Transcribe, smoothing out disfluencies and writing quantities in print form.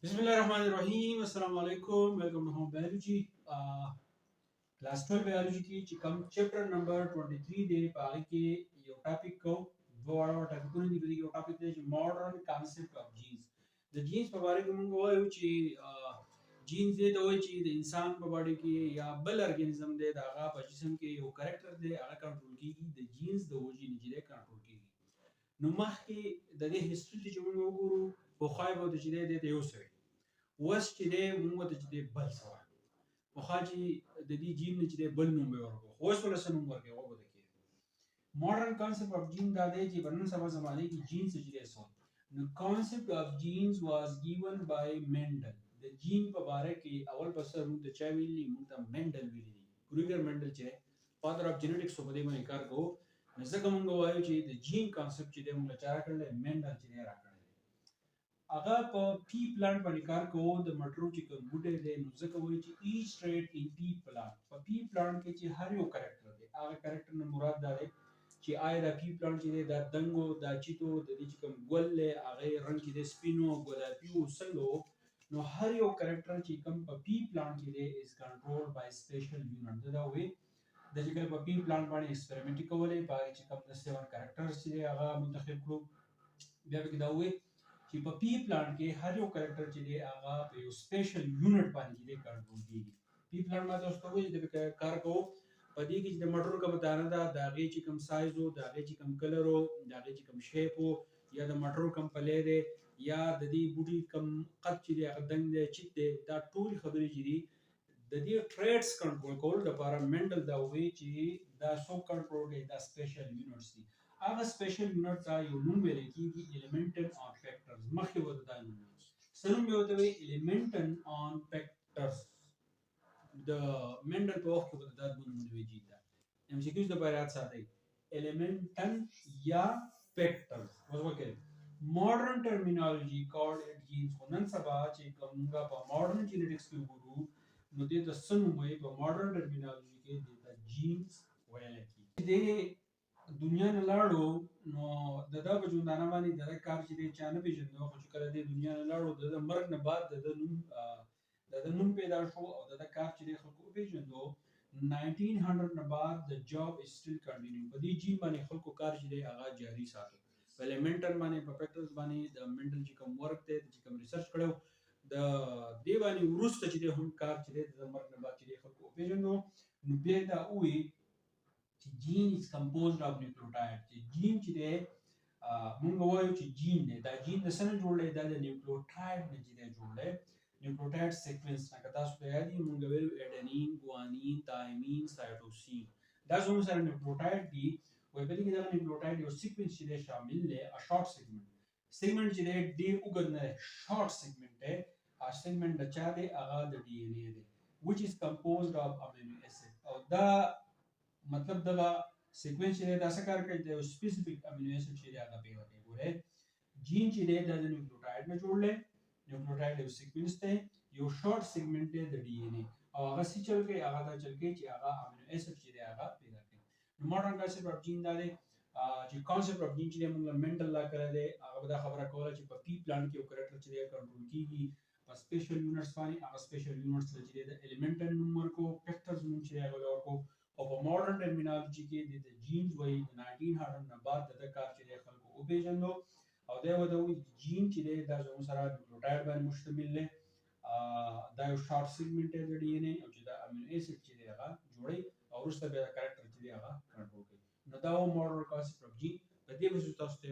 Bismillahirrahmanirrahim. Assalamu alaikum. Welcome to Home Biology. Class 12 Biology की चिकम chapter number 23 दे पागे के यो topic को दो वाला topic को नहीं दिखी यो topic दे जो modern concept of genes. The genes पर बारे में मुझे वो है कि genes दे तो है कि इंसान पर बारे की या बल organism दे दागा पचिसम के यो character दे आगा control की the genes दो वो जी निचले control की. نمخکې د دې هیستوري چې موږ وګورو په خای به د چې د یو سره وس چې د موږ د چې بل سره په خای چې د دې جین چې بل نوم به ورکو خو اوس ولسه نوم ورکو هغه به کې ماډرن کانسپټ اف جین دا دی چې بنن سبا زمانه کې جین څه چې سو نو کانسپټ اف جینز واز गिवन بای مندل د جین په باره کې اول پسر موږ د چا ویلي موږ ته مندل ویلي کروګر مندل چې فادر اف جینټکس په دې باندې کار کوو ځکه موږ وایو چې د جین کانسپټ چې د موږ چا کړل مندل چې راکړل هغه په پی پلانټ باندې کار کوو د مټرو چې کوم بوټي دی نو ځکه وایي چې ایچ ټریټ ان پی پلانټ په پی پلانټ کې چې هر یو کریکټر دی هغه کریکټر نه مراد دا دی چې آیا د پی پلانټ چې دی دا دنګو دا چیتو د دې چې کوم ګل له هغه رنگ چې دی سپینو ګلابي او سلو نو هر یو کریکټر چې کوم په پی پلانټ کې دی از کنټرول بای سپیشل یونټ دا وایي د چې کوم په پی پلانټ باندې ایکسپریمنټ کولې په چې کوم د 7 کریکټرز چې هغه منتخب کړو بیا به دا وایي چې په پی پلانټ کې هر یو کریکټر چې دی هغه په یو سپیشل یونټ باندې دی کنټرول کیږي پی پلانټ ما تاسو ته وایي د کار کوو په دې کې د مټر کوم دانه دا د هغه چې کوم سایز او د هغه چې کوم کلر او د هغه چې کوم شیپ او یا د مټر کوم پلې دی یا د دې بوټي کوم قد چې دی هغه دنګ دی چې دی دا ټول خبرې چې دي د دې ټریټس کنټرول کول لپاره مندل دا وایي چې دا سو کنټرول دی دا سپیشل یونټس دي هغه سپیشل یونټ ته یو نوم ویل کېږي ایلیمنټن آن فیکټرز مخکې وته دا نوم سنوم به وته وی ایلیمنټن آن فیکټرز د مندل په وخت کې وته دا نوم ویل دا ام سی کیوز د بارات ساتي ایلیمنټن یا فیکټرز اوس وکړي modern terminology called it genes نن سبا چې کومه په modern genetics کې وګورو نو دې د سنوم وی په modern terminology کې د genes ویل کېږي دنیا نه لاړو نو دغه په ژوندانه باندې دغه کار چې چا نه پیژنو خو چې کله د دنیا نه لاړو د مرګ نه بعد د نوم پیدا شو او دغه کار چې خلکو پیژنو 1900 نه بعد د جاب از سټیل کنټینیو په دې جین باندې خلکو کار چې هغه جاری ساتي په ایلیمنټر باندې په فیکټرز باندې د منټل چې کوم ورک ته چې کوم ریسرچ کړو د دی باندې ورسته چې هم کار چې د مرګ نه بعد چې خلکو پیژنو نو به دا وی gene is composed of nucleotides gene چې دی موږ وایو چې جین دی دا جین د څه نه جوړ دی دا د نیوکلیوټاید نه چې دی جوړ دی نیوکلیوټاید سیکوینس نه کدا څه یادي موږ ویلو اډینین ګوانین تایمین سایټوسین دا زموږ سره نیوکلیوټاید دی وایي په دې کې دا نیوکلیوټاید یو سیکوینس چې دی شامل دی ا شارټ سیگمنٹ چې دی ډیر وګد نه شارټ سیگمنٹ دی ا سیگمنٹ د چا دی هغه د ډي ان اے دی which is composed of amino acid او دا مطلب دا سیکوینس چې دا څه کار کوي د سپیسیفیک امینو اسید چې هغه پیدا کوي ګوره جین چې دی د نیوکلیوټاید نه جوړل نیوکلیوټاید یو سیکوینس دی یو شارټ سیگمنٹ دی د ډي ان اے او هغه څه چل کوي هغه دا چل کوي چې هغه امینو اسید چې دی هغه پیدا کوي نو ماډرن کانسپټ اف جین دا دی چې کانسپټ اف جین چې موږ منټل لا کړی دی هغه دا خبره کوله چې په پی پلانټ کې یو کریکټر چې دی کنټرول کیږي په سپیشل یونټس باندې هغه سپیشل یونټس چې د ایلیمنټل نوم ورکو فیکټرز نوم چې هغه ورکو او په ماډرن ټرمینالوژي کې د جینز وایي د 1900 نه بعد د کار چې خلکو او پیژنو او دا وایي جین چې دا زموږ سره نیوکلیوټاید باندې مشتمل دی دا یو شارټ سیگمنٹ دی د ډي ان اے او چې دا امینو اسید چې هغه جوړي او وروسته بیا د کریکټر چې هغه کنټرول کوي نو دا و ماډرن کانسپټ اف جین په دې وجه تاسو ته